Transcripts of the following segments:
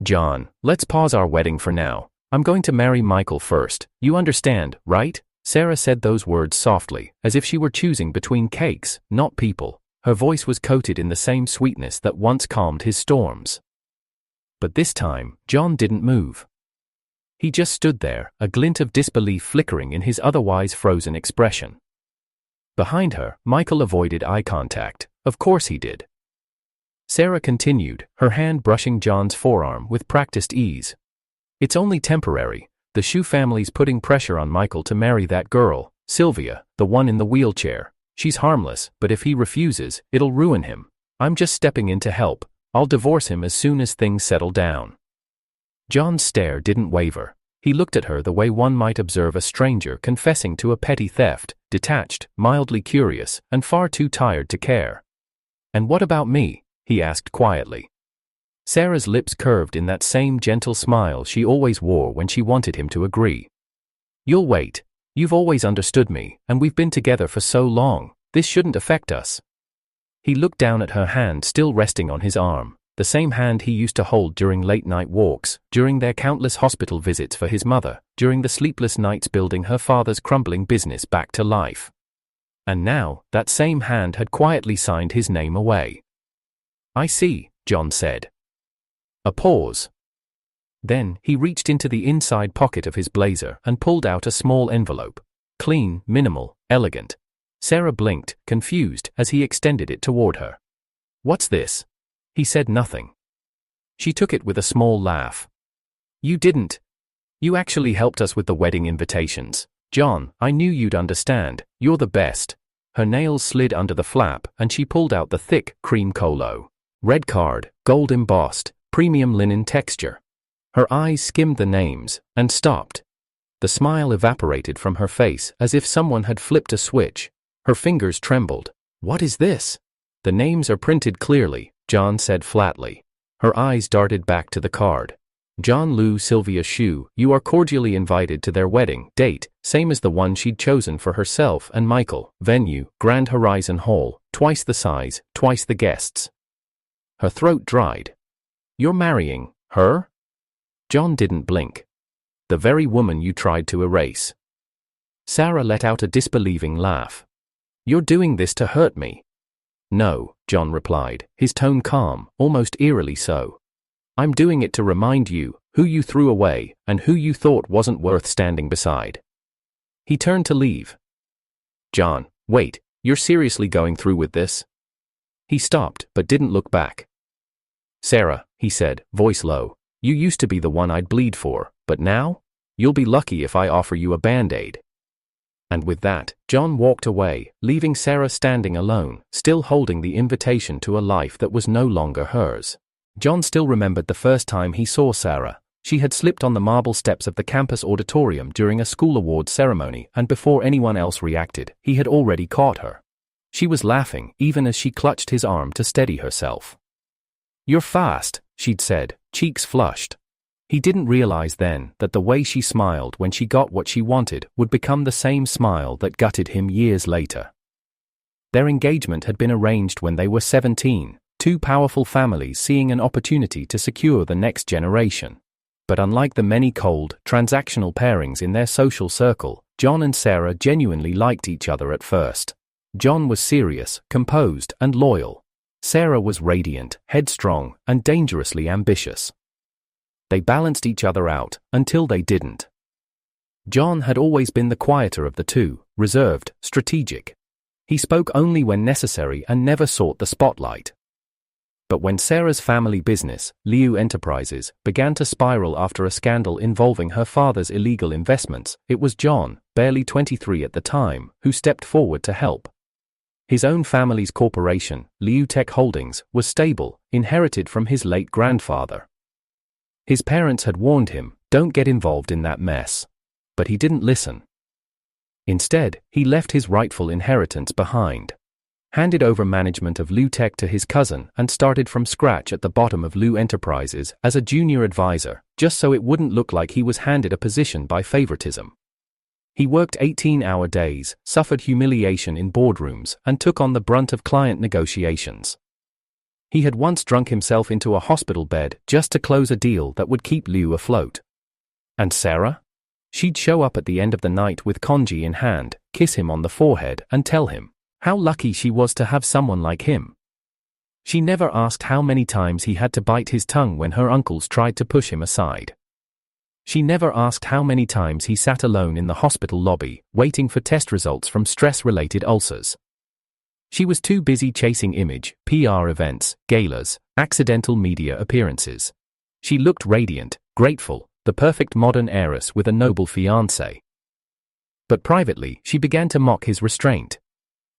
John, let's pause our wedding for now. I'm going to marry Michael first, you understand, right? Sarah said those words softly, as if she were choosing between cakes, not people. Her voice was coated in the same sweetness that once calmed his storms. But this time, John didn't move. He just stood there, a glint of disbelief flickering in his otherwise frozen expression. Behind her, Michael avoided eye contact. Of course he did. Sarah continued, her hand brushing John's forearm with practiced ease. It's only temporary. The Shu family's putting pressure on Michael to marry that girl, Sylvia, the one in the wheelchair. She's harmless, but if he refuses, it'll ruin him. I'm just stepping in to help. I'll divorce him as soon as things settle down. John's stare didn't waver. He looked at her the way one might observe a stranger confessing to a petty theft, detached, mildly curious, and far too tired to care. And what about me? He asked quietly. Sarah's lips curved in that same gentle smile she always wore when she wanted him to agree. You'll wait. You've always understood me, and we've been together for so long. This shouldn't affect us. He looked down at her hand still resting on his arm, the same hand he used to hold during late-night walks, during their countless hospital visits for his mother, during the sleepless nights building her father's crumbling business back to life. And now, that same hand had quietly signed his name away. I see, John said. A pause. Then, he reached into the inside pocket of his blazer and pulled out a small envelope. Clean, minimal, elegant. Sarah blinked, confused, as he extended it toward her. What's this? He said nothing. She took it with a small laugh. You didn't. You actually helped us with the wedding invitations. John, I knew you'd understand. You're the best. Her nails slid under the flap, and she pulled out the thick, cream colo. Red card, gold embossed, premium linen texture. Her eyes skimmed the names, and stopped. The smile evaporated from her face as if someone had flipped a switch. Her fingers trembled. What is this? The names are printed clearly, John said flatly. Her eyes darted back to the card. John Liu Sylvia Shu, you are cordially invited to their wedding date, same as the one she'd chosen for herself and Michael. Venue, Grand Horizon Hall, twice the size, twice the guests. Her throat dried. You're marrying her? John didn't blink. The very woman you tried to erase. Sarah let out a disbelieving laugh. You're doing this to hurt me. No, John replied, his tone calm, almost eerily so. I'm doing it to remind you who you threw away and who you thought wasn't worth standing beside. He turned to leave. John, wait, you're seriously going through with this? He stopped, but didn't look back. Sarah, he said, voice low, you used to be the one I'd bleed for, but now? You'll be lucky if I offer you a Band-Aid. And with that, John walked away, leaving Sarah standing alone, still holding the invitation to a life that was no longer hers. John still remembered the first time he saw Sarah. She had slipped on the marble steps of the campus auditorium during a school awards ceremony, and before anyone else reacted, he had already caught her. She was laughing, even as she clutched his arm to steady herself. You're fast, she'd said, cheeks flushed. He didn't realize then that the way she smiled when she got what she wanted would become the same smile that gutted him years later. Their engagement had been arranged when they were 17, two powerful families seeing an opportunity to secure the next generation. But unlike the many cold, transactional pairings in their social circle, John and Sarah genuinely liked each other at first. John was serious, composed, and loyal. Sarah was radiant, headstrong, and dangerously ambitious. They balanced each other out, until they didn't. John had always been the quieter of the two, reserved, strategic. He spoke only when necessary and never sought the spotlight. But when Sarah's family business, Liu Enterprises, began to spiral after a scandal involving her father's illegal investments, it was John, barely 23 at the time, who stepped forward to help. His own family's corporation, Liu Tech Holdings, was stable, inherited from his late grandfather. His parents had warned him, don't get involved in that mess. But he didn't listen. Instead, he left his rightful inheritance behind. Handed over management of Liu Tech to his cousin and started from scratch at the bottom of Liu Enterprises as a junior advisor, just so it wouldn't look like he was handed a position by favoritism. He worked 18-hour days, suffered humiliation in boardrooms, and took on the brunt of client negotiations. He had once drunk himself into a hospital bed just to close a deal that would keep Liu afloat. And Sarah? She'd show up at the end of the night with congee in hand, kiss him on the forehead and tell him how lucky she was to have someone like him. She never asked how many times he had to bite his tongue when her uncles tried to push him aside. She never asked how many times he sat alone in the hospital lobby, waiting for test results from stress-related ulcers. She was too busy chasing image, PR events, galas, accidental media appearances. She looked radiant, grateful, the perfect modern heiress with a noble fiancé. But privately, she began to mock his restraint.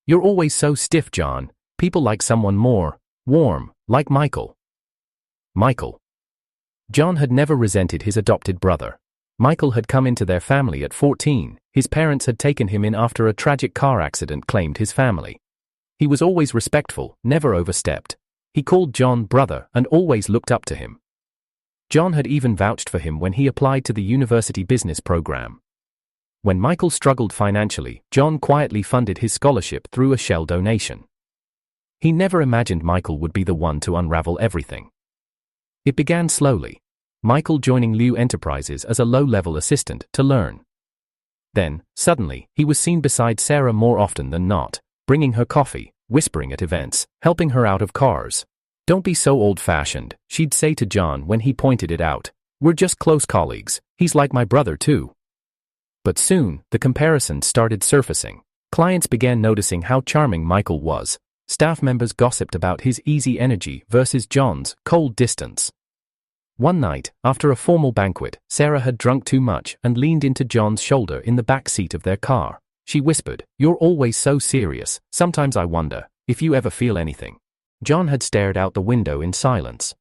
"You're always so stiff, John. People like someone more warm, like Michael." Michael. John had never resented his adopted brother. Michael had come into their family at 14, his parents had taken him in after a tragic car accident claimed his family. He was always respectful, never overstepped. He called John brother and always looked up to him. John had even vouched for him when he applied to the university business program. When Michael struggled financially, John quietly funded his scholarship through a shell donation. He never imagined Michael would be the one to unravel everything. It began slowly. Michael joining Liu Enterprises as a low-level assistant to learn. Then, suddenly, he was seen beside Sarah more often than not, bringing her coffee, whispering at events, helping her out of cars. "Don't be so old-fashioned," she'd say to John when he pointed it out. "We're just close colleagues. He's like my brother too." But soon, the comparisons started surfacing. Clients began noticing how charming Michael was. Staff members gossiped about his easy energy versus John's cold distance. One night, after a formal banquet, Sarah had drunk too much and leaned into John's shoulder in the back seat of their car. She whispered, "You're always so serious, sometimes I wonder if you ever feel anything." John had stared out the window in silence.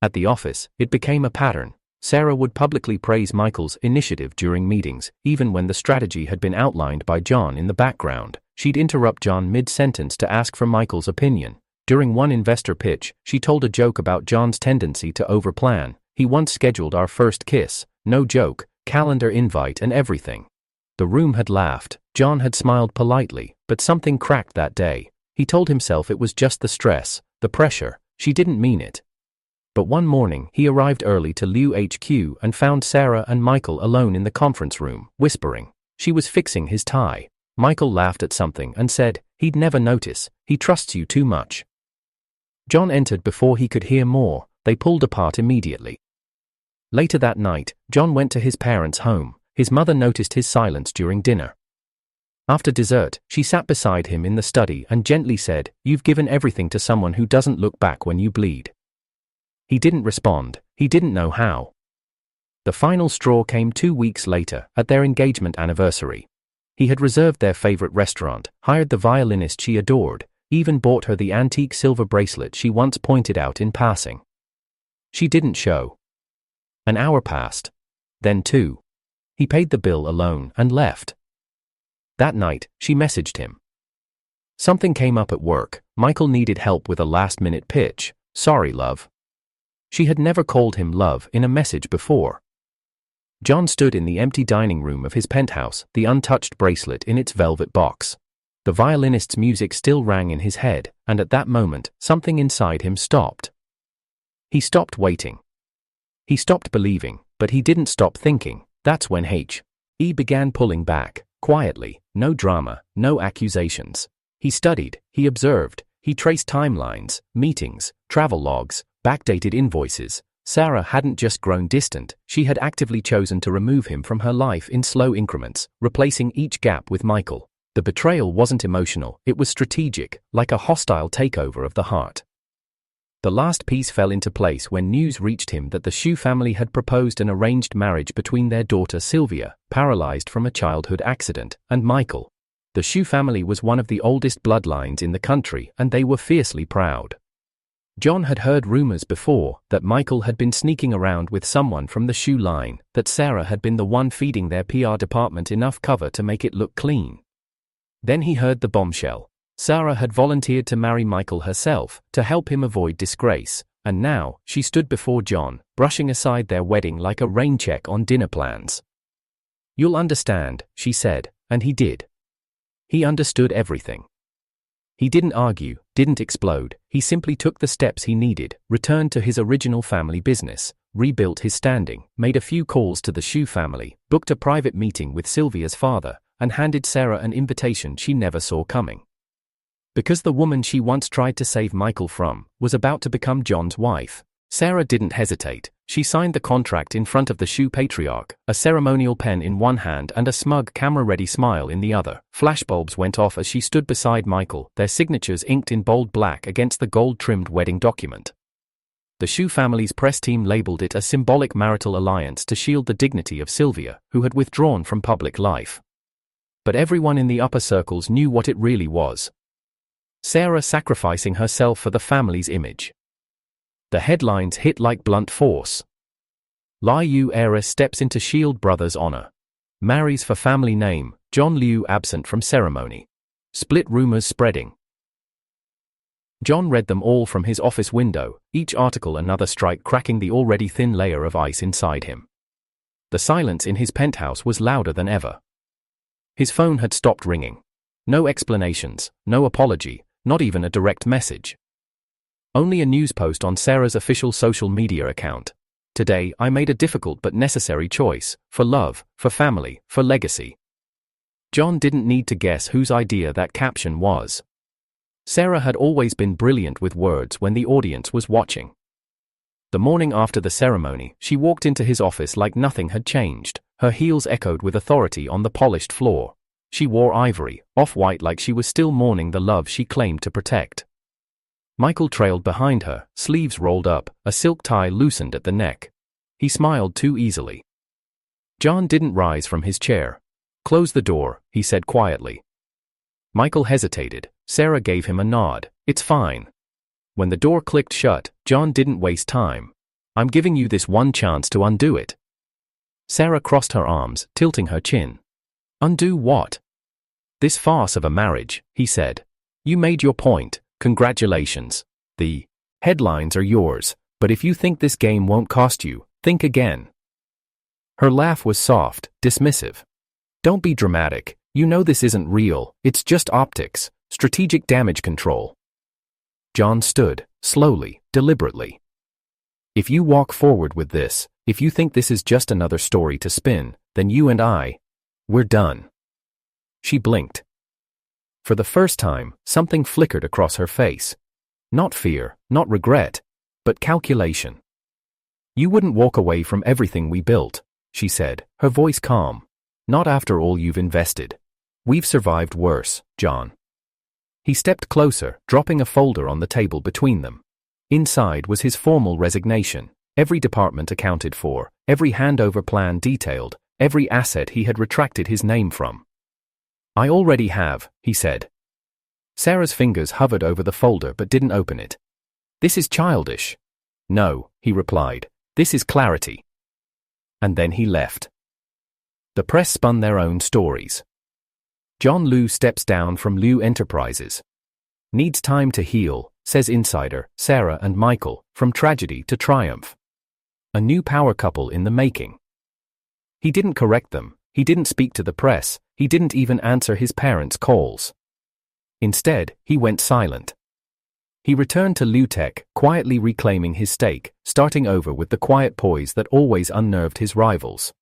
At the office, it became a pattern. Sarah would publicly praise Michael's initiative during meetings, even when the strategy had been outlined by John in the background. She'd interrupt John mid-sentence to ask for Michael's opinion. During one investor pitch, she told a joke about John's tendency to overplan. "He once scheduled our first kiss, no joke, calendar invite and everything." The room had laughed. John had smiled politely, but something cracked that day. He told himself it was just the stress, the pressure. She didn't mean it. But one morning, he arrived early to Liu HQ and found Sarah and Michael alone in the conference room, whispering. She was fixing his tie. Michael laughed at something and said, "He'd never notice. He trusts you too much." John entered before he could hear more. They pulled apart immediately. Later that night, John went to his parents' home. His mother noticed his silence during dinner. After dessert, she sat beside him in the study and gently said, "You've given everything to someone who doesn't look back when you bleed." He didn't respond. He didn't know how. The final straw came 2 weeks later, at their engagement anniversary. He had reserved their favorite restaurant, hired the violinist she adored, even bought her the antique silver bracelet she once pointed out in passing. She didn't show. An hour passed. Then 2. He paid the bill alone and left. That night, she messaged him. Something came up at work. Michael needed help with a last-minute pitch. "Sorry, love." She had never called him love in a message before. John stood in the empty dining room of his penthouse, the untouched bracelet in its velvet box. The violinist's music still rang in his head, and at that moment, something inside him stopped. He stopped waiting. He stopped believing, but he didn't stop thinking. That's when He began pulling back, quietly, no drama, no accusations. He studied, he observed, he traced timelines, meetings, travel logs, backdated invoices. Sarah hadn't just grown distant, she had actively chosen to remove him from her life in slow increments, replacing each gap with Michael. The betrayal wasn't emotional, it was strategic, like a hostile takeover of the heart. The last piece fell into place when news reached him that the Shu family had proposed an arranged marriage between their daughter Sylvia, paralyzed from a childhood accident, and Michael. The Shu family was one of the oldest bloodlines in the country, and they were fiercely proud. John had heard rumors before that Michael had been sneaking around with someone from the Shu line, that Sarah had been the one feeding their PR department enough cover to make it look clean. Then he heard the bombshell. Sarah had volunteered to marry Michael herself, to help him avoid disgrace, and now, she stood before John, brushing aside their wedding like a rain check on dinner plans. "You'll understand," she said, and he did. He understood everything. He didn't argue, didn't explode, he simply took the steps he needed, returned to his original family business, rebuilt his standing, made a few calls to the Shu family, booked a private meeting with Sylvia's father, and handed Sarah an invitation she never saw coming. Because the woman she once tried to save Michael from was about to become John's wife, Sarah didn't hesitate. She signed the contract in front of the Shu patriarch, a ceremonial pen in one hand and a smug camera-ready smile in the other. Flashbulbs went off as she stood beside Michael, their signatures inked in bold black against the gold-trimmed wedding document. The Shu family's press team labeled it a symbolic marital alliance to shield the dignity of Sylvia, who had withdrawn from public life. But everyone in the upper circles knew what it really was. Sarah sacrificing herself for the family's image. The headlines hit like blunt force. Liu heiress steps into Shield brothers' honor. Marries for family name, John Liu absent from ceremony. Split rumors spreading. John read them all from his office window, each article another strike cracking the already thin layer of ice inside him. The silence in his penthouse was louder than ever. His phone had stopped ringing. No explanations, no apology, not even a direct message. Only a news post on Sarah's official social media account. Today I made a difficult but necessary choice, for love, for family, for legacy. John didn't need to guess whose idea that caption was. Sarah had always been brilliant with words when the audience was watching. The morning after the ceremony, she walked into his office like nothing had changed, her heels echoed with authority on the polished floor. She wore ivory, off-white like she was still mourning the love she claimed to protect. Michael trailed behind her, sleeves rolled up, a silk tie loosened at the neck. He smiled too easily. John didn't rise from his chair. "Close the door," he said quietly. Michael hesitated. Sarah gave him a nod. "It's fine." When the door clicked shut, John didn't waste time. "I'm giving you this one chance to undo it." Sarah crossed her arms, tilting her chin. "Undo what?" "This farce of a marriage," he said. "You made your point. Congratulations. The headlines are yours, but if you think this game won't cost you, think again." Her laugh was soft, dismissive. "Don't be dramatic. You know this isn't real, it's just optics, strategic damage control." John stood, slowly, deliberately. "If you walk forward with this, if you think this is just another story to spin, then you and we're done." She blinked. For the first time, something flickered across her face. Not fear, not regret, but calculation. "You wouldn't walk away from everything we built," she said, her voice calm. "Not after all you've invested. We've survived worse, John." He stepped closer, dropping a folder on the table between them. Inside was his formal resignation, every department accounted for, every handover plan detailed, every asset he had retracted his name from. "I already have," he said. Sarah's fingers hovered over the folder but didn't open it. "This is childish." "No," he replied, "this is clarity." And then he left. The press spun their own stories. John Liu steps down from Liu Enterprises. Needs time to heal, says insider, Sarah and Michael, from tragedy to triumph. A new power couple in the making. He didn't correct them, he didn't speak to the press, he didn't even answer his parents' calls. Instead, he went silent. He returned to Liu Tech, quietly reclaiming his stake, starting over with the quiet poise that always unnerved his rivals.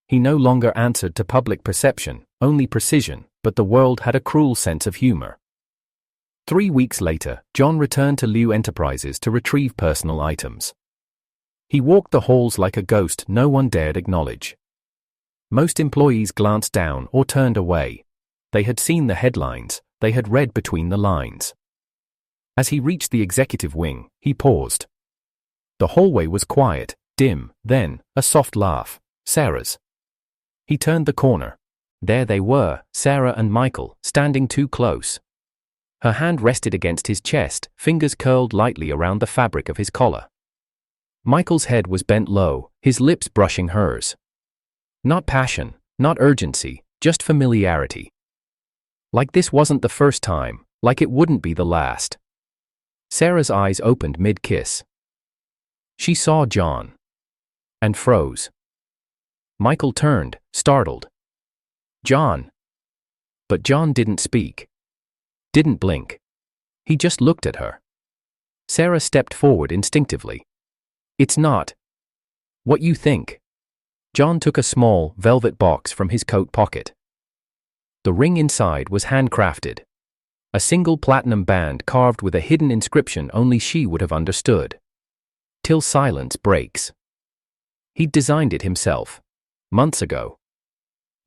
He no longer answered to public perception, only precision, but the world had a cruel sense of humor. 3 weeks later, John returned to Liu Enterprises to retrieve personal items. He walked the halls like a ghost no one dared acknowledge. Most employees glanced down or turned away. They had seen the headlines, they had read between the lines. As he reached the executive wing, he paused. The hallway was quiet, dim, then, a soft laugh, Sarah's. He turned the corner. There they were, Sarah and Michael, standing too close. Her hand rested against his chest, fingers curled lightly around the fabric of his collar. Michael's head was bent low, his lips brushing hers. Not passion, not urgency, just familiarity. Like this wasn't the first time, like it wouldn't be the last. Sarah's eyes opened mid-kiss. She saw John. And froze. Michael turned, startled. "John." But John didn't speak. Didn't blink. He just looked at her. Sarah stepped forward instinctively. It's not what you think. John took a small, velvet box from his coat pocket. The ring inside was handcrafted. A single platinum band carved with a hidden inscription only she would have understood. Till silence breaks. He'd designed it himself. Months ago.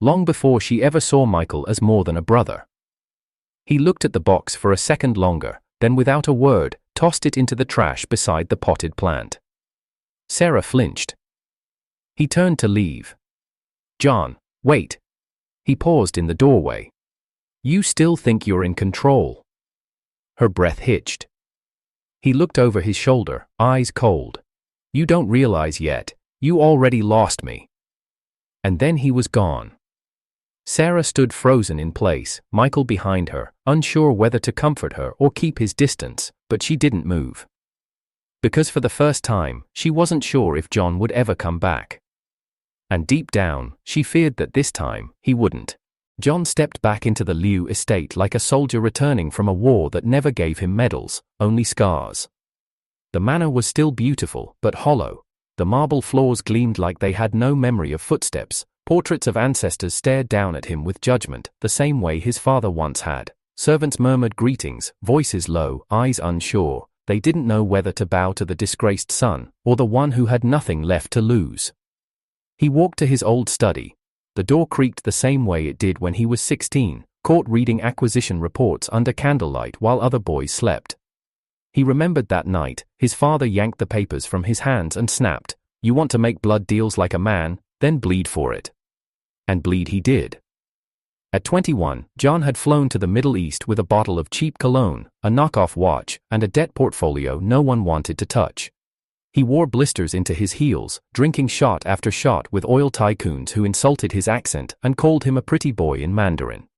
Long before she ever saw Michael as more than a brother. He looked at the box for a second longer, then without a word, tossed it into the trash beside the potted plant. Sarah flinched. He turned to leave. John, wait. He paused in the doorway. You still think you're in control? Her breath hitched. He looked over his shoulder, eyes cold. You don't realize yet, you already lost me. And then he was gone. Sarah stood frozen in place, Michael behind her, unsure whether to comfort her or keep his distance, but she didn't move. Because for the first time, she wasn't sure if John would ever come back. And deep down, she feared that this time, he wouldn't. John stepped back into the Liu estate like a soldier returning from a war that never gave him medals, only scars. The manor was still beautiful, but hollow. The marble floors gleamed like they had no memory of footsteps. Portraits of ancestors stared down at him with judgment, the same way his father once had. Servants murmured greetings, voices low, eyes unsure. They didn't know whether to bow to the disgraced son, or the one who had nothing left to lose. He walked to his old study. The door creaked the same way it did when he was 16, caught reading acquisition reports under candlelight while other boys slept. He remembered that night, his father yanked the papers from his hands and snapped, "You want to make blood deals like a man, then bleed for it." And bleed he did. At 21, John had flown to the Middle East with a bottle of cheap cologne, a knockoff watch, and a debt portfolio no one wanted to touch. He wore blisters into his heels, drinking shot after shot with oil tycoons who insulted his accent and called him a pretty boy in Mandarin.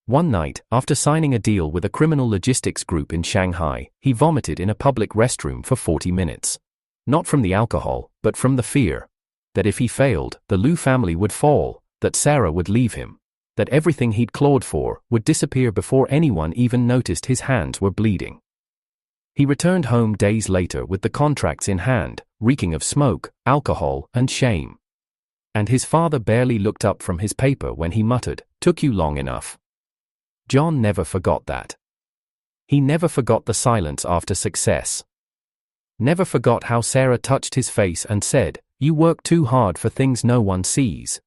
One night, after signing a deal with a criminal logistics group in Shanghai, he vomited in a public restroom for 40 minutes. Not from the alcohol, but from the fear. That if he failed, the Liu family would fall, that Sarah would leave him, that everything he'd clawed for would disappear before anyone even noticed his hands were bleeding. He returned home days later with the contracts in hand, reeking of smoke, alcohol, and shame. And his father barely looked up from his paper when he muttered, "Took you long enough." John never forgot that. He never forgot the silence after success. Never forgot how Sarah touched his face and said, "You work too hard for things no one sees."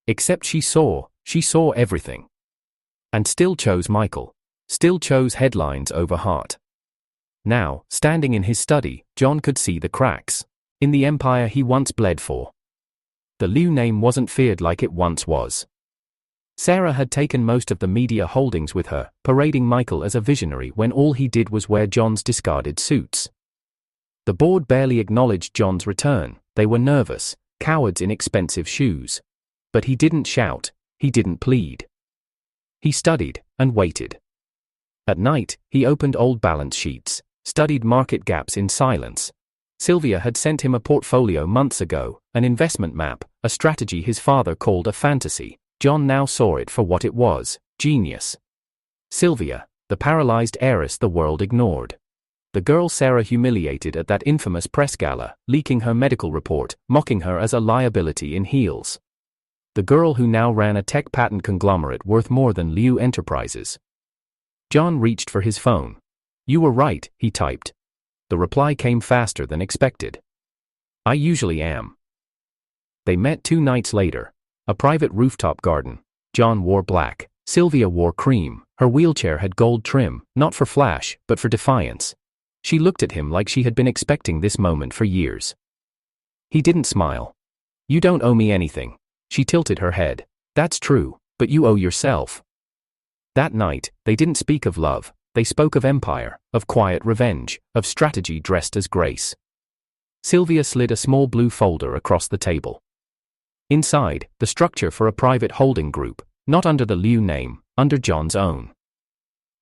Except she saw everything. And still chose Michael. Still chose headlines over heart. Now, standing in his study, John could see the cracks. In the empire he once bled for. The Liu name wasn't feared like it once was. Sarah had taken most of the media holdings with her, parading Michael as a visionary when all he did was wear John's discarded suits. The board barely acknowledged John's return. They were nervous, cowards in expensive shoes. But he didn't shout, he didn't plead. He studied and waited. At night, he opened old balance sheets, studied market gaps in silence. Sylvia had sent him a portfolio months ago, an investment map, a strategy his father called a fantasy. John now saw it for what it was, genius. Sylvia, the paralyzed heiress the world ignored. The girl Sarah humiliated at that infamous press gala, leaking her medical report, mocking her as a liability in heels. The girl who now ran a tech patent conglomerate worth more than Liu Enterprises. John reached for his phone. "You were right," he typed. The reply came faster than expected. "I usually am." They met 2 nights later. A private rooftop garden. John wore black. Sylvia wore cream. Her wheelchair had gold trim, not for flash, but for defiance. She looked at him like she had been expecting this moment for years. He didn't smile. "You don't owe me anything." She tilted her head. "That's true, but you owe yourself." That night, they didn't speak of love. They spoke of empire, of quiet revenge, of strategy dressed as grace. Sylvia slid a small blue folder across the table. Inside, the structure for a private holding group, not under the Liu name, under John's own.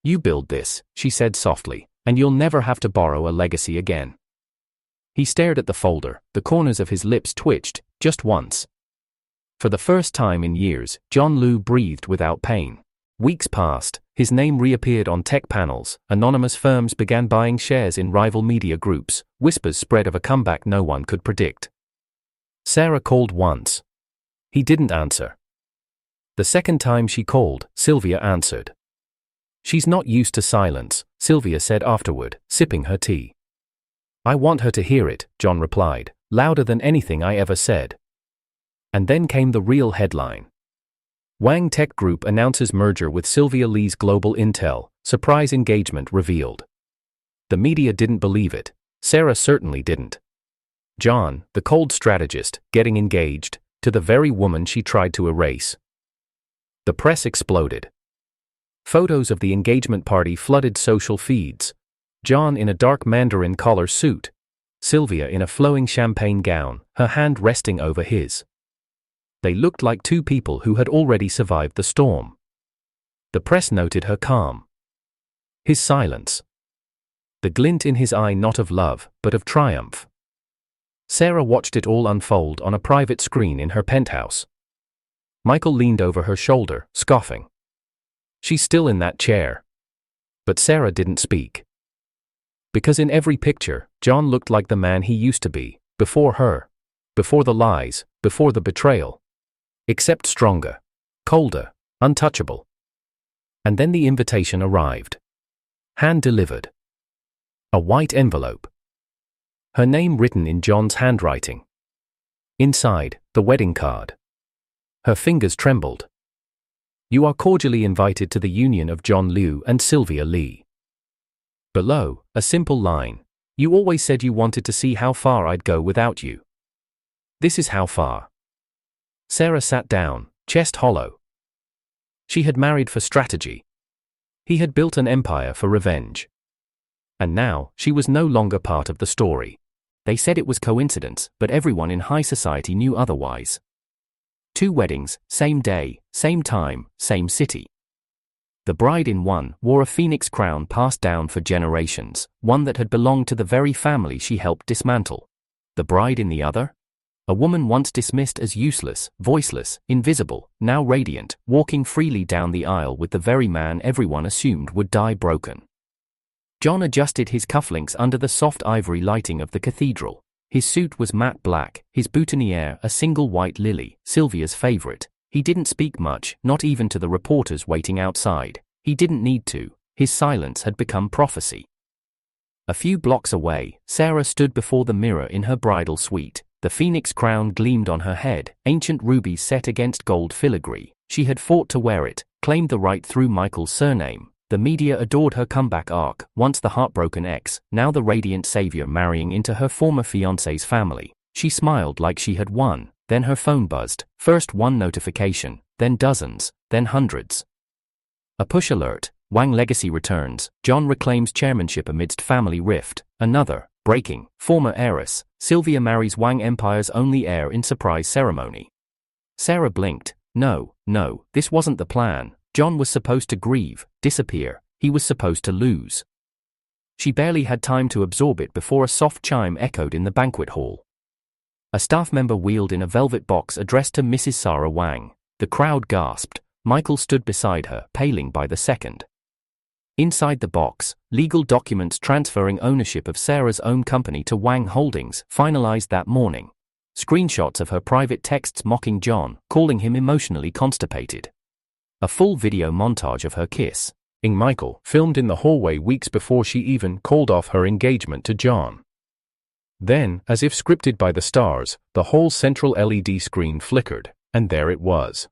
"You build this," she said softly, "and you'll never have to borrow a legacy again." He stared at the folder, the corners of his lips twitched, just once. For the first time in years, John Liu breathed without pain. Weeks passed, His name reappeared on tech panels, anonymous firms began buying shares in rival media groups, whispers spread of a comeback no one could predict. Sarah called once. He didn't answer. The second time she called, Sylvia answered. "She's not used to silence," Sylvia said afterward, sipping her tea. "I want her to hear it," John replied, "louder than anything I ever said." And then came the real headline. Wang Tech Group announces merger with Sylvia Lee's Global Intel, surprise engagement revealed. The media didn't believe it. Sarah certainly didn't. John, the cold strategist, getting engaged to the very woman she tried to erase. The press exploded. Photos of the engagement party flooded social feeds. John in a dark mandarin collar suit. Sylvia in a flowing champagne gown, her hand resting over his. They looked like two people who had already survived the storm. The press noted her calm. His silence. The glint in his eye not of love, but of triumph. Sarah watched it all unfold on a private screen in her penthouse. Michael leaned over her shoulder, scoffing. "She's still in that chair." But Sarah didn't speak. Because in every picture, John looked like the man he used to be, before her. Before the lies, before the betrayal. Except stronger. Colder. Untouchable. And then the invitation arrived. Hand-delivered. A white envelope. Her name written in John's handwriting. Inside, the wedding card. Her fingers trembled. "You are cordially invited to the union of John Liu and Sylvia Lee." Below, a simple line. "You always said you wanted to see how far I'd go without you. This is how far." Sarah sat down, chest hollow. She had married for strategy. He had built an empire for revenge. And now, she was no longer part of the story. They said it was coincidence, but everyone in high society knew otherwise. 2 weddings, same day, same time, same city. The bride in one wore a phoenix crown passed down for generations, one that had belonged to the very family she helped dismantle. The bride in the other? A woman once dismissed as useless, voiceless, invisible, now radiant, walking freely down the aisle with the very man everyone assumed would die broken. John adjusted his cufflinks under the soft ivory lighting of the cathedral. His suit was matte black, his boutonniere a single white lily, Sylvia's favorite. He didn't speak much, not even to the reporters waiting outside. He didn't need to. His silence had become prophecy. A few blocks away, Sarah stood before the mirror in her bridal suite. The phoenix crown gleamed on her head, ancient rubies set against gold filigree. She had fought to wear it, claimed the right through Michael's surname. The media adored her comeback arc, once the heartbroken ex, now the radiant savior marrying into her former fiancé's family. She smiled like she had won, then her phone buzzed, first one notification, then dozens, then hundreds. A push alert, Wang legacy returns, John reclaims chairmanship amidst family rift. Another, breaking, former heiress, Sylvia marries Wang Empire's only heir in surprise ceremony. Sarah blinked. No, this wasn't the plan. John was supposed to grieve, disappear. He was supposed to lose. She barely had time to absorb it before a soft chime echoed in the banquet hall. A staff member wheeled in a velvet box addressed to Mrs. Sarah Wang. The crowd gasped. Michael stood beside her, paling by the second. Inside the box, legal documents transferring ownership of Sarah's own company to Wang Holdings, finalized that morning. Screenshots of her private texts mocking John, calling him emotionally constipated. A full video montage of her kiss. Ing Michael, filmed in the hallway weeks before she even called off her engagement to John. Then, as if scripted by the stars, the whole central LED screen flickered, and there it was.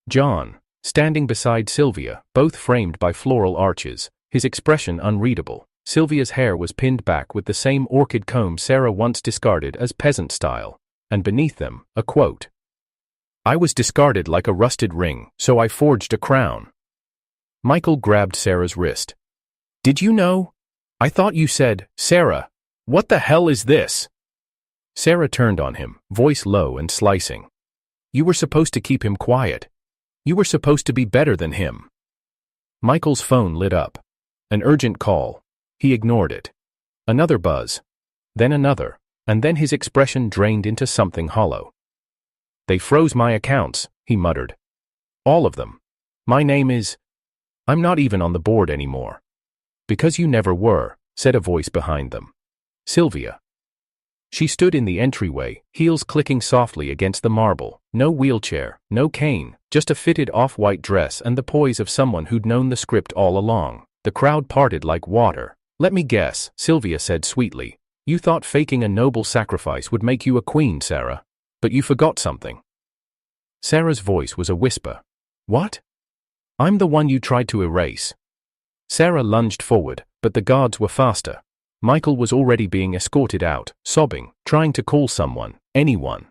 John, standing beside Sylvia, both framed by floral arches, his expression unreadable. Sylvia's hair was pinned back with the same orchid comb Sarah once discarded as peasant style, and beneath them, a quote. "I was discarded like a rusted ring, so I forged a crown." Michael grabbed Sarah's wrist. "Did you know? I thought you said, Sarah, what the hell is this?" Sarah turned on him, voice low and slicing. "You were supposed to keep him quiet. You were supposed to be better than him." Michael's phone lit up. An urgent call. He ignored it. Another buzz. Then another, and then his expression drained into something hollow. "They froze my accounts," he muttered. "All of them. My name is..." I'm not even on the board anymore. Because you never were, said a voice behind them. Sylvia. She stood in the entryway, heels clicking softly against the marble. No wheelchair, no cane, just a fitted off-white dress and the poise of someone who'd known the script all along. The crowd parted like water. Let me guess, Sylvia said sweetly. You thought faking a noble sacrifice would make you a queen, Sarah. But you forgot something. Sarah's voice was a whisper. What? I'm the one you tried to erase. Sarah lunged forward, but the guards were faster. Michael was already being escorted out, sobbing, trying to call someone, anyone.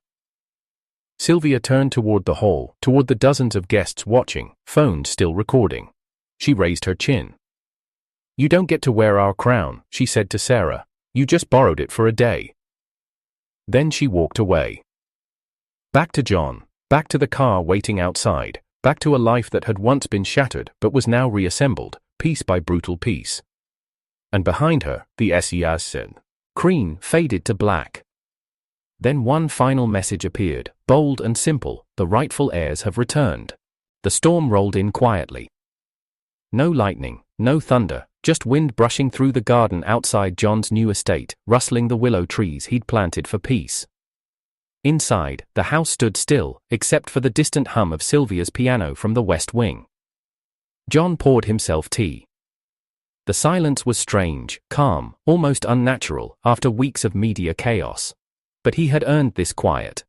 Sylvia turned toward the hall, toward the dozens of guests watching, phones still recording. She raised her chin. You don't get to wear our crown, she said to Sarah. You just borrowed it for a day. Then she walked away. Back to John, back to the car waiting outside, back to a life that had once been shattered but was now reassembled, piece by brutal piece. And behind her, the SES screen faded to black. Then one final message appeared, bold and simple: the rightful heirs have returned. The storm rolled in quietly. No lightning, no thunder, just wind brushing through the garden outside John's new estate, rustling the willow trees he'd planted for peace. Inside, the house stood still, except for the distant hum of Sylvia's piano from the west wing. John poured himself tea. The silence was strange, calm, almost unnatural, after weeks of media chaos. But he had earned this quiet.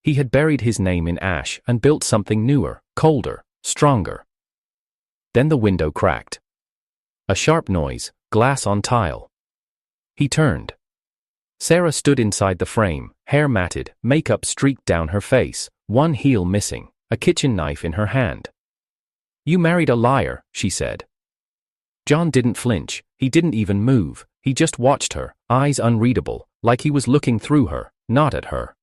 He had buried his name in ash and built something newer, colder, stronger. Then the window cracked. A sharp noise, glass on tile. He turned. Sarah stood inside the frame, hair matted, makeup streaked down her face, one heel missing, a kitchen knife in her hand. You married a liar, she said. John didn't flinch, he didn't even move, he just watched her, eyes unreadable, like he was looking through her, not at her.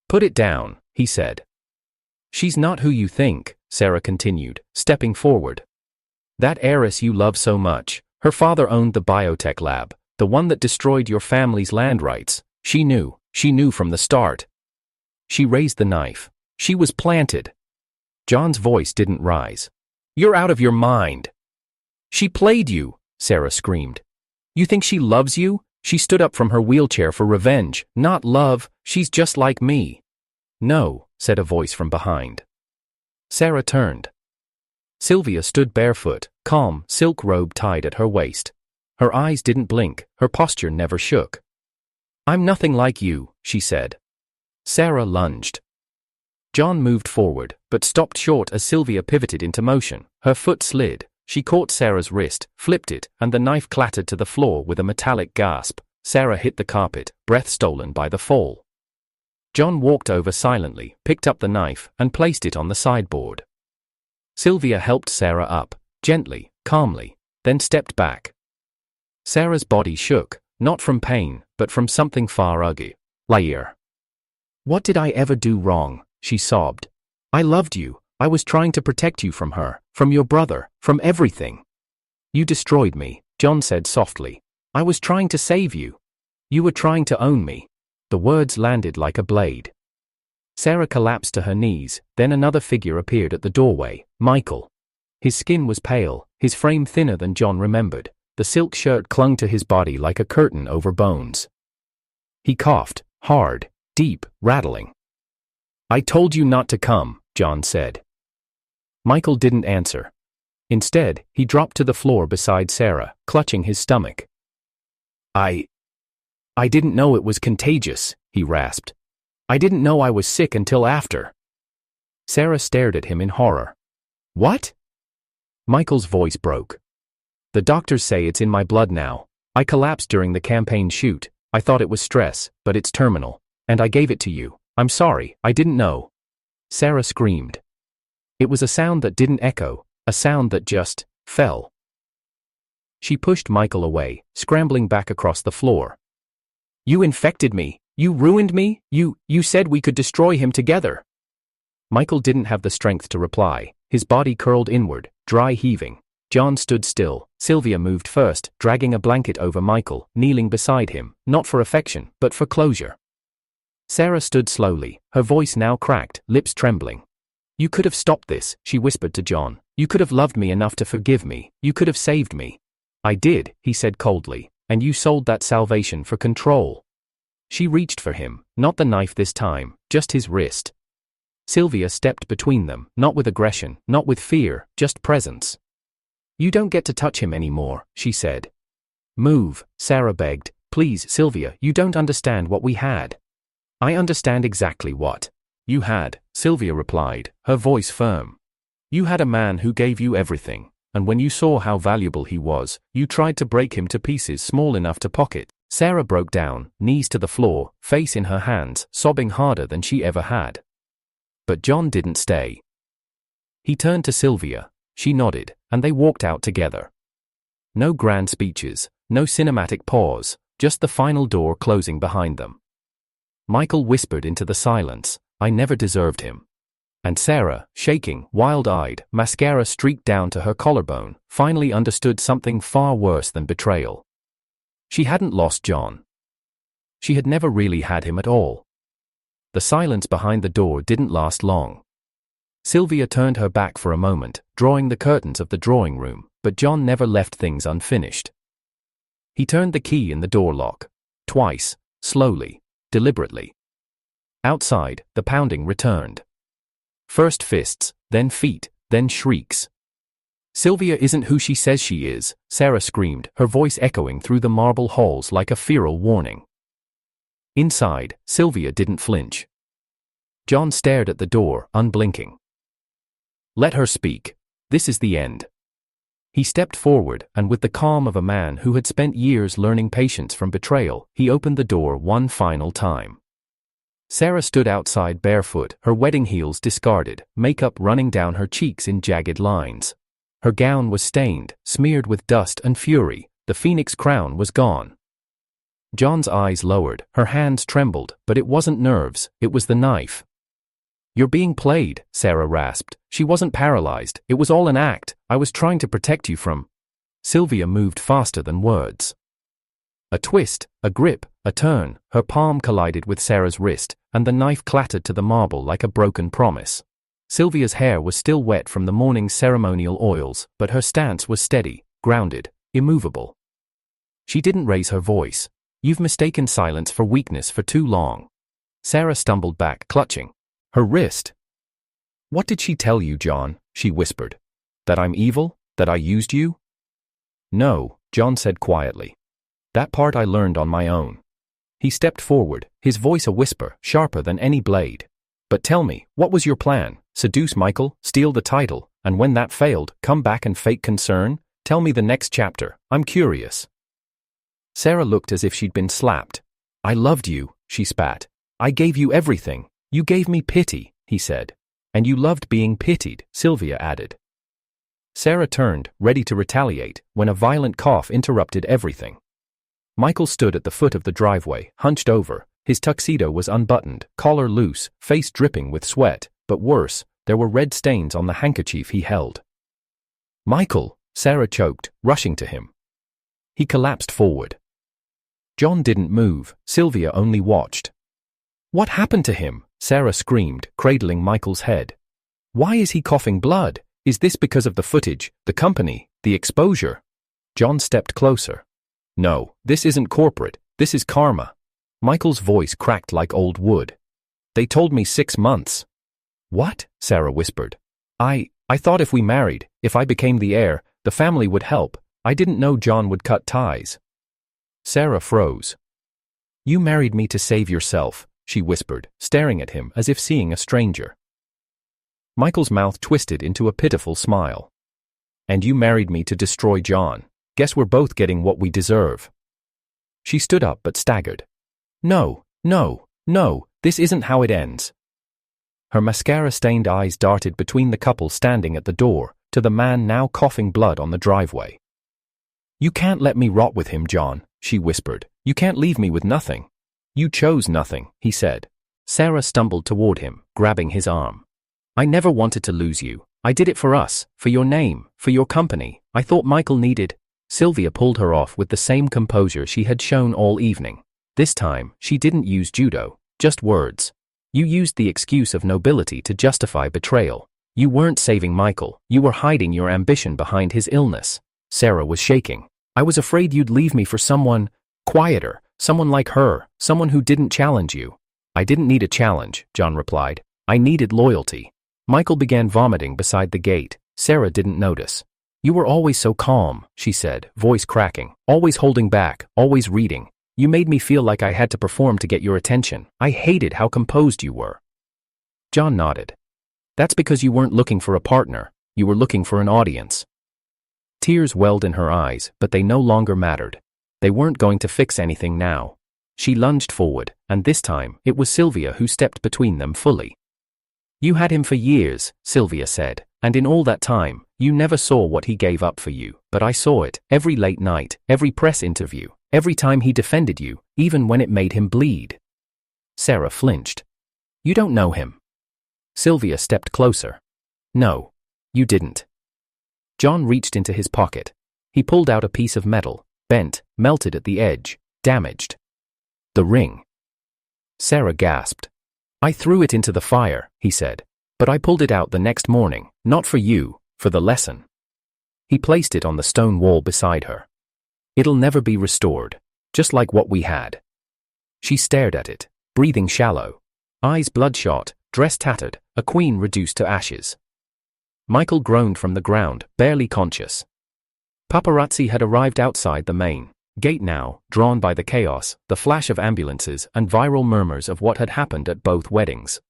Put it down, he said. She's not who you think, Sarah continued, stepping forward. That heiress you love so much, her father owned the biotech lab, the one that destroyed your family's land rights. She knew from the start. She raised the knife. She was planted. John's voice didn't rise. You're out of your mind. She played you, Sarah screamed. You think she loves you? She stood up from her wheelchair for revenge, not love. She's just like me. No, said a voice from behind. Sarah turned. Sylvia stood barefoot, calm, silk robe tied at her waist. Her eyes didn't blink, her posture never shook. I'm nothing like you, she said. Sarah lunged. John moved forward, but stopped short as Sylvia pivoted into motion. Her foot slid. She caught Sarah's wrist, flipped it, and the knife clattered to the floor with a metallic gasp. Sarah hit the carpet, breath stolen by the fall. John walked over silently, picked up the knife, and placed it on the sideboard. Sylvia helped Sarah up, gently, calmly, then stepped back. Sarah's body shook, not from pain, but from something far uglier. What did I ever do wrong? She sobbed. I loved you. I was trying to protect you from her, from your brother, from everything. You destroyed me, John said softly. I was trying to save you. You were trying to own me. The words landed like a blade. Sarah collapsed to her knees, then another figure appeared at the doorway, Michael. His skin was pale, his frame thinner than John remembered. The silk shirt clung to his body like a curtain over bones. He coughed, hard, deep, rattling. I told you not to come, John said. Michael didn't answer. Instead, he dropped to the floor beside Sarah, clutching his stomach. I didn't know it was contagious, he rasped. I didn't know I was sick until after. Sarah stared at him in horror. What? Michael's voice broke. The doctors say it's in my blood now. I collapsed during the campaign shoot. I thought it was stress, but it's terminal. And I gave it to you. I'm sorry, I didn't know. Sarah screamed. It was a sound that didn't echo, a sound that just fell. She pushed Michael away, scrambling back across the floor. You infected me. You ruined me. You said we could destroy him together. Michael didn't have the strength to reply. His body curled inward, dry heaving. John stood still. Sylvia moved first, dragging a blanket over Michael, kneeling beside him, not for affection, but for closure. Sarah stood slowly, her voice now cracked, lips trembling. You could have stopped this, she whispered to John. You could have loved me enough to forgive me. You could have saved me. I did, he said coldly, and you sold that salvation for control. She reached for him, not the knife this time, just his wrist. Sylvia stepped between them, not with aggression, not with fear, just presence. You don't get to touch him anymore, she said. Move, Sarah begged. Please, Sylvia, you don't understand what we had. I understand exactly what you had, Sylvia replied, her voice firm. You had a man who gave you everything, and when you saw how valuable he was, you tried to break him to pieces small enough to pocket. Sarah broke down, knees to the floor, face in her hands, sobbing harder than she ever had. But John didn't stay. He turned to Sylvia. She nodded, and they walked out together. No grand speeches, no cinematic pause, just the final door closing behind them. Michael whispered into the silence, I never deserved him. And Sarah, shaking, wild-eyed, mascara streaked down to her collarbone, finally understood something far worse than betrayal. She hadn't lost John. She had never really had him at all. The silence behind the door didn't last long. Sylvia turned her back for a moment, drawing the curtains of the drawing room, but John never left things unfinished. He turned the key in the door lock. Twice, slowly, deliberately. Outside, the pounding returned. First fists, then feet, then shrieks. Sylvia isn't who she says she is, Sarah screamed, her voice echoing through the marble halls like a feral warning. Inside, Sylvia didn't flinch. John stared at the door, unblinking. Let her speak. This is the end. He stepped forward, and with the calm of a man who had spent years learning patience from betrayal, he opened the door one final time. Sarah stood outside barefoot, her wedding heels discarded, makeup running down her cheeks in jagged lines. Her gown was stained, smeared with dust and fury, the phoenix crown was gone. John's eyes lowered, her hands trembled, but it wasn't nerves, it was the knife. You're being played, Sarah rasped. She wasn't paralyzed, it was all an act, I was trying to protect you from. Sylvia moved faster than words. A twist, a grip, a turn, her palm collided with Sarah's wrist, and the knife clattered to the marble like a broken promise. Sylvia's hair was still wet from the morning's ceremonial oils, but her stance was steady, grounded, immovable. She didn't raise her voice. You've mistaken silence for weakness for too long. Sarah stumbled back, clutching her wrist. What did she tell you, John? She whispered. That I'm evil? That I used you? No, John said quietly. That part I learned on my own. He stepped forward, his voice a whisper, sharper than any blade. But tell me, what was your plan? Seduce Michael, steal the title, and when that failed, come back and fake concern? Tell me the next chapter, I'm curious. Sarah looked as if she'd been slapped. I loved you, she spat. I gave you everything. You gave me pity, he said. And you loved being pitied, Sylvia added. Sarah turned, ready to retaliate, when a violent cough interrupted everything. Michael stood at the foot of the driveway, hunched over. His tuxedo was unbuttoned, collar loose, face dripping with sweat, but worse, there were red stains on the handkerchief he held. Michael, Sarah choked, rushing to him. He collapsed forward. John didn't move, Sylvia only watched. What happened to him? Sarah screamed, cradling Michael's head. Why is he coughing blood? Is this because of the footage, the company, the exposure? John stepped closer. No, this isn't corporate, this is karma. Michael's voice cracked like old wood. They told me 6 months. What? Sarah whispered. I thought if we married, if I became the heir, the family would help. I didn't know John would cut ties. Sarah froze. You married me to save yourself, she whispered, staring at him as if seeing a stranger. Michael's mouth twisted into a pitiful smile. And you married me to destroy John. Guess we're both getting what we deserve. She stood up but staggered. No, this isn't how it ends. Her mascara-stained eyes darted between the couple standing at the door, to the man now coughing blood on the driveway. You can't let me rot with him, John, she whispered. You can't leave me with nothing. You chose nothing, he said. Sarah stumbled toward him, grabbing his arm. I never wanted to lose you. I did it for us, for your name, for your company. I thought Michael needed. Sylvia pulled her off with the same composure she had shown all evening. This time, she didn't use judo, just words. You used the excuse of nobility to justify betrayal. You weren't saving Michael, you were hiding your ambition behind his illness. Sarah was shaking. I was afraid you'd leave me for someone quieter, someone like her, someone who didn't challenge you. I didn't need a challenge, John replied. I needed loyalty. Michael began vomiting beside the gate. Sarah didn't notice. You were always so calm, she said, voice cracking, always holding back, always reading. You made me feel like I had to perform to get your attention. I hated how composed you were. John nodded. That's because you weren't looking for a partner, you were looking for an audience. Tears welled in her eyes, but they no longer mattered. They weren't going to fix anything now. She lunged forward, and this time, it was Sylvia who stepped between them fully. You had him for years, Sylvia said, and in all that time, you never saw what he gave up for you, but I saw it, every late night, every press interview, every time he defended you, even when it made him bleed. Sarah flinched. You don't know him. Sylvia stepped closer. No, you didn't. John reached into his pocket. He pulled out a piece of metal, bent, melted at the edge, damaged. The ring. Sarah gasped. I threw it into the fire, he said, but I pulled it out the next morning, not for you, for the lesson. He placed it on the stone wall beside her. It'll never be restored, just like what we had. She stared at it, breathing shallow, eyes bloodshot, dress tattered, a queen reduced to ashes. Michael groaned from the ground, barely conscious. Paparazzi had arrived outside the main gate now, drawn by the chaos, the flash of ambulances and viral murmurs of what had happened at both weddings.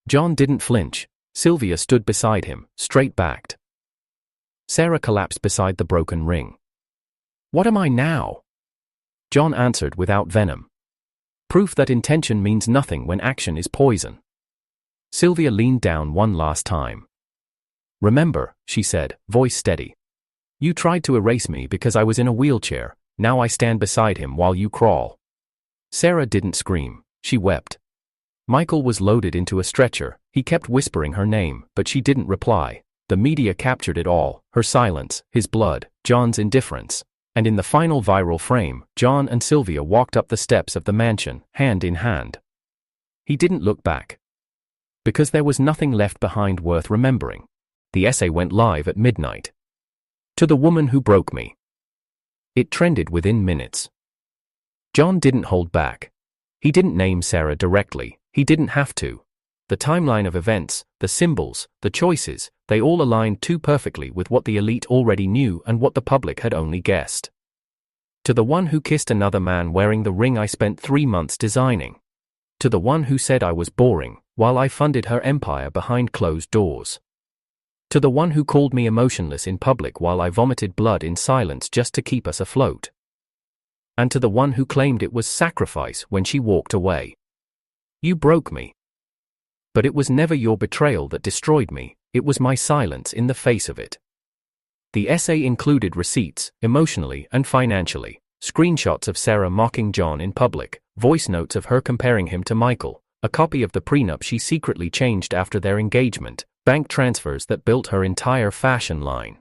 John didn't flinch. Sylvia stood beside him, straight-backed. Sarah collapsed beside the broken ring. What am I now? John answered without venom. Proof that intention means nothing when action is poison. Sylvia leaned down one last time. Remember, she said, voice steady. You tried to erase me because I was in a wheelchair. Now I stand beside him while you crawl. Sarah didn't scream. She wept. Michael was loaded into a stretcher. He kept whispering her name, but she didn't reply. The media captured it all, her silence, his blood, John's indifference. And in the final viral frame, John and Sylvia walked up the steps of the mansion, hand in hand. He didn't look back. Because there was nothing left behind worth remembering. The essay went live at midnight. To the woman who broke me. It trended within minutes. John didn't hold back. He didn't name Sarah directly. He didn't have to. The timeline of events, the symbols, the choices, they all aligned too perfectly with what the elite already knew and what the public had only guessed. To the one who kissed another man wearing the ring I spent 3 months designing. To the one who said I was boring, while I funded her empire behind closed doors. To the one who called me emotionless in public while I vomited blood in silence just to keep us afloat. And to the one who claimed it was sacrifice when she walked away. You broke me. But it was never your betrayal that destroyed me, it was my silence in the face of it. The essay included receipts, emotionally and financially, screenshots of Sarah mocking John in public, voice notes of her comparing him to Michael, a copy of the prenup she secretly changed after their engagement, bank transfers that built her entire fashion line.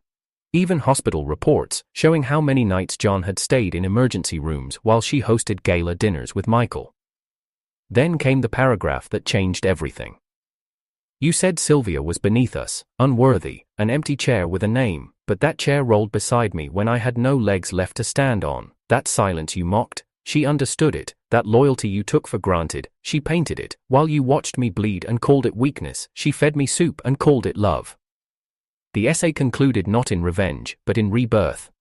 Even hospital reports, showing how many nights John had stayed in emergency rooms while she hosted gala dinners with Michael. Then came the paragraph that changed everything. You said Sylvia was beneath us, unworthy, an empty chair with a name, but that chair rolled beside me when I had no legs left to stand on. That silence you mocked, she understood it. That loyalty you took for granted, she painted it. While you watched me bleed and called it weakness, she fed me soup and called it love. The essay concluded not in revenge, but in rebirth.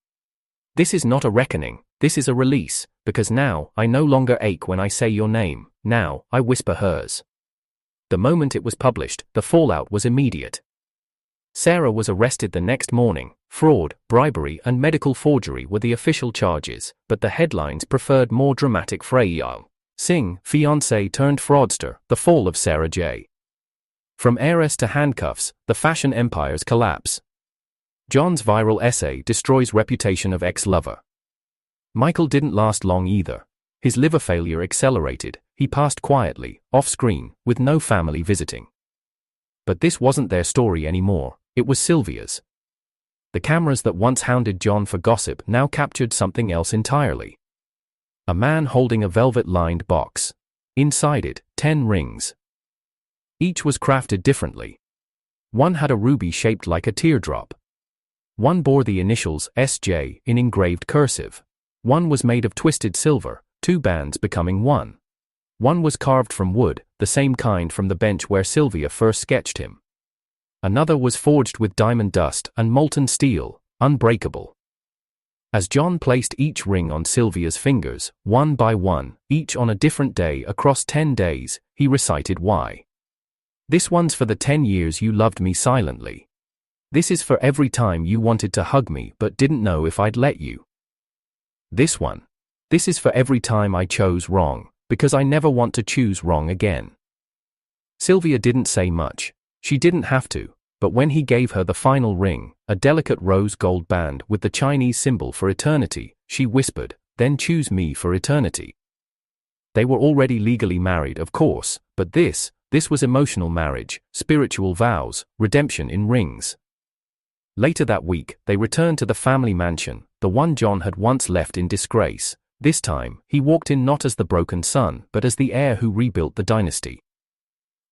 This is not a reckoning, this is a release, because now, I no longer ache when I say your name, now, I whisper hers. The moment it was published, the fallout was immediate. Sarah was arrested the next morning. Fraud, bribery and medical forgery were the official charges, but the headlines preferred more dramatic phrases. Singh, fiancé turned fraudster, the fall of Sarah J. From heiress to handcuffs, the fashion empire's collapse. John's viral essay destroys reputation of ex-lover. Michael didn't last long either. His liver failure accelerated. He passed quietly, off-screen, with no family visiting. But this wasn't their story anymore, it was Sylvia's. The cameras that once hounded John for gossip now captured something else entirely. A man holding a velvet-lined box. Inside it, 10 rings. Each was crafted differently. One had a ruby shaped like a teardrop. One bore the initials SJ in engraved cursive. One was made of twisted silver, 2 bands becoming one. One was carved from wood, the same kind from the bench where Sylvia first sketched him. Another was forged with diamond dust and molten steel, unbreakable. As John placed each ring on Sylvia's fingers, one by one, each on a different day across 10 days, he recited why. This one's for the 10 years you loved me silently. This is for every time you wanted to hug me but didn't know if I'd let you. This one. This is for every time I chose wrong, because I never want to choose wrong again. Sylvia didn't say much. She didn't have to, but when he gave her the final ring, a delicate rose gold band with the Chinese symbol for eternity, she whispered, "Then choose me for eternity." They were already legally married, of course, but this was emotional marriage, spiritual vows, redemption in rings. Later that week, they returned to the family mansion, the one John had once left in disgrace. This time, he walked in not as the broken son, but as the heir who rebuilt the dynasty.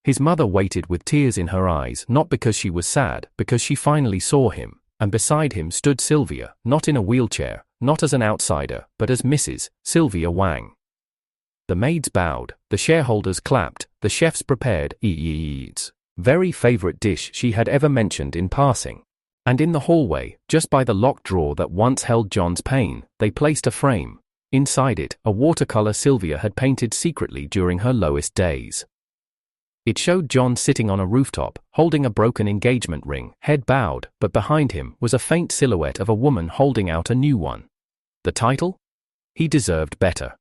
His mother waited with tears in her eyes, not because she was sad, because she finally saw him, and beside him stood Sylvia, not in a wheelchair, not as an outsider, but as Mrs. Sylvia Wang. The maids bowed, the shareholders clapped, the chefs prepared E's very favorite dish she had ever mentioned in passing. And in the hallway, just by the locked drawer that once held John's pain, they placed a frame. Inside it, a watercolor Sylvia had painted secretly during her lowest days. It showed John sitting on a rooftop, holding a broken engagement ring, head bowed, but behind him was a faint silhouette of a woman holding out a new one. The title? He deserved better.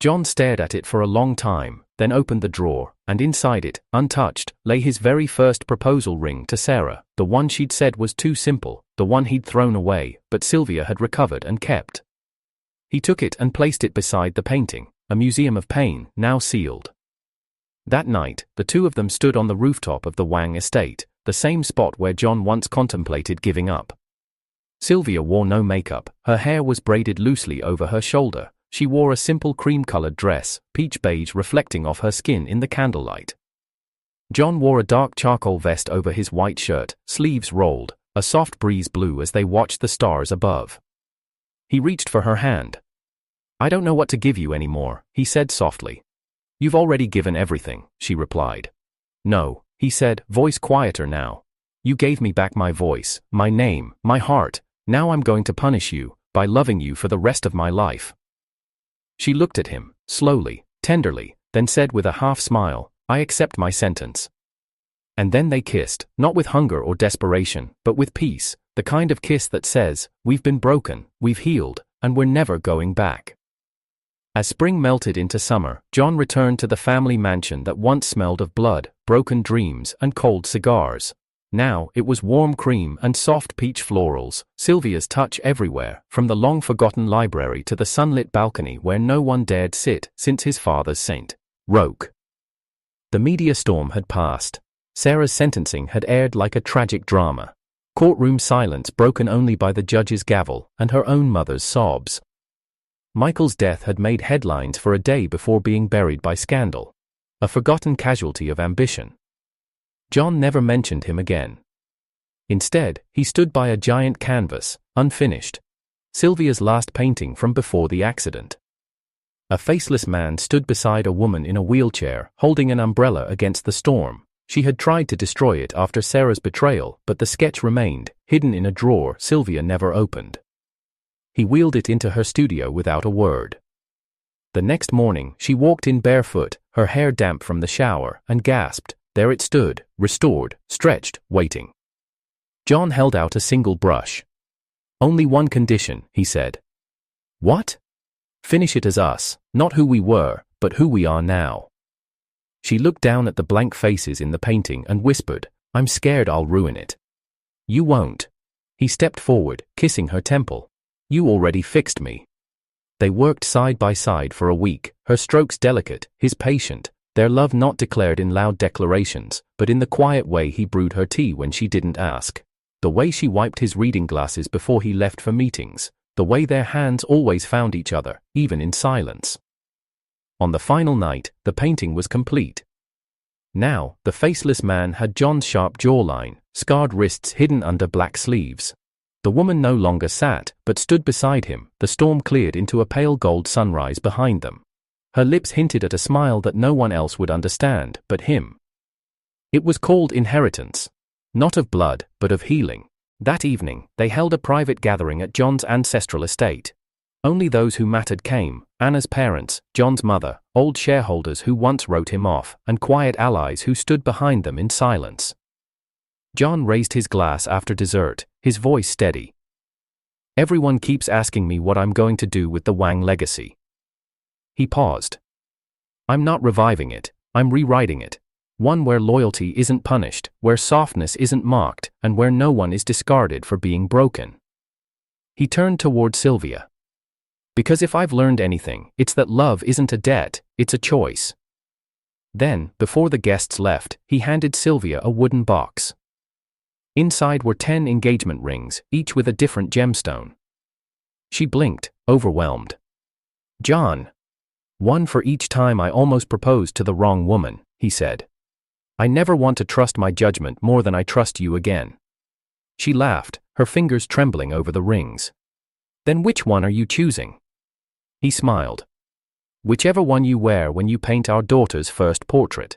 John stared at it for a long time, then opened the drawer, and inside it, untouched, lay his very first proposal ring to Sarah, the one she'd said was too simple, the one he'd thrown away, but Sylvia had recovered and kept. He took it and placed it beside the painting, a museum of pain, now sealed. That night, the two of them stood on the rooftop of the Wang estate, the same spot where John once contemplated giving up. Sylvia wore no makeup, her hair was braided loosely over her shoulder. She wore a simple cream-colored dress, peach beige reflecting off her skin in the candlelight. John wore a dark charcoal vest over his white shirt, sleeves rolled, a soft breeze blew as they watched the stars above. He reached for her hand. "I don't know what to give you anymore," he said softly. "You've already given everything," she replied. "No," he said, voice quieter now. "You gave me back my voice, my name, my heart. Now I'm going to punish you, by loving you for the rest of my life." She looked at him, slowly, tenderly, then said with a half-smile, "I accept my sentence." And then they kissed, not with hunger or desperation, but with peace, the kind of kiss that says, "We've been broken, we've healed, and we're never going back." As spring melted into summer, John returned to the family mansion that once smelled of blood, broken dreams, and cold cigars. Now, it was warm cream and soft peach florals, Sylvia's touch everywhere, from the long-forgotten library to the sunlit balcony where no one dared sit since his father's St. Roque. The media storm had passed. Sarah's sentencing had aired like a tragic drama. Courtroom silence broken only by the judge's gavel and her own mother's sobs. Michael's death had made headlines for a day before being buried by scandal. A forgotten casualty of ambition. John never mentioned him again. Instead, he stood by a giant canvas, unfinished. Sylvia's last painting from before the accident. A faceless man stood beside a woman in a wheelchair, holding an umbrella against the storm. She had tried to destroy it after Sarah's betrayal, but the sketch remained, hidden in a drawer Sylvia never opened. He wheeled it into her studio without a word. The next morning, she walked in barefoot, her hair damp from the shower, and gasped. There it stood, restored, stretched, waiting. John held out a single brush. "Only one condition," he said. "What?" "Finish it as us, not who we were, but who we are now." She looked down at the blank faces in the painting and whispered, "I'm scared I'll ruin it." "You won't." He stepped forward, kissing her temple. "You already fixed me." They worked side by side for a week, her strokes delicate, his patient. Their love not declared in loud declarations, but in the quiet way he brewed her tea when she didn't ask. The way she wiped his reading glasses before he left for meetings. The way their hands always found each other, even in silence. On the final night, the painting was complete. Now, the faceless man had John's sharp jawline, scarred wrists hidden under black sleeves. The woman no longer sat, but stood beside him. The storm cleared into a pale gold sunrise behind them. Her lips hinted at a smile that no one else would understand, but him. It was called inheritance. Not of blood, but of healing. That evening, they held a private gathering at John's ancestral estate. Only those who mattered came: Anna's parents, John's mother, old shareholders who once wrote him off, and quiet allies who stood behind them in silence. John raised his glass after dessert, his voice steady. Everyone keeps asking me what I'm going to do with the Wang legacy. He paused. I'm not reviving it, I'm rewriting it. One where loyalty isn't punished, where softness isn't mocked, and where no one is discarded for being broken. He turned toward Sylvia. Because if I've learned anything, it's that love isn't a debt, it's a choice. Then, before the guests left, he handed Sylvia a wooden box. Inside were 10 engagement rings, each with a different gemstone. She blinked, overwhelmed. John. One for each time I almost proposed to the wrong woman, he said. I never want to trust my judgment more than I trust you again. She laughed, her fingers trembling over the rings. Then which one are you choosing? He smiled. Whichever one you wear when you paint our daughter's first portrait.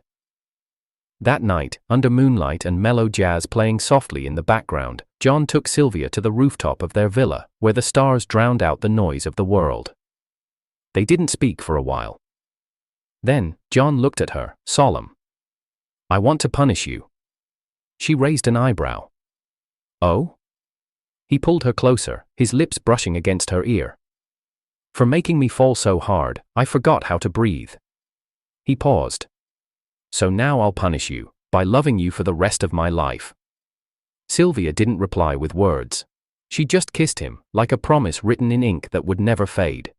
That night, under moonlight and mellow jazz playing softly in the background, John took Sylvia to the rooftop of their villa, where the stars drowned out the noise of the world. They didn't speak for a while. Then, John looked at her, solemn. I want to punish you. She raised an eyebrow. Oh? He pulled her closer, his lips brushing against her ear. For making me fall so hard, I forgot how to breathe. He paused. So now I'll punish you, by loving you for the rest of my life. Sylvia didn't reply with words. She just kissed him, like a promise written in ink that would never fade.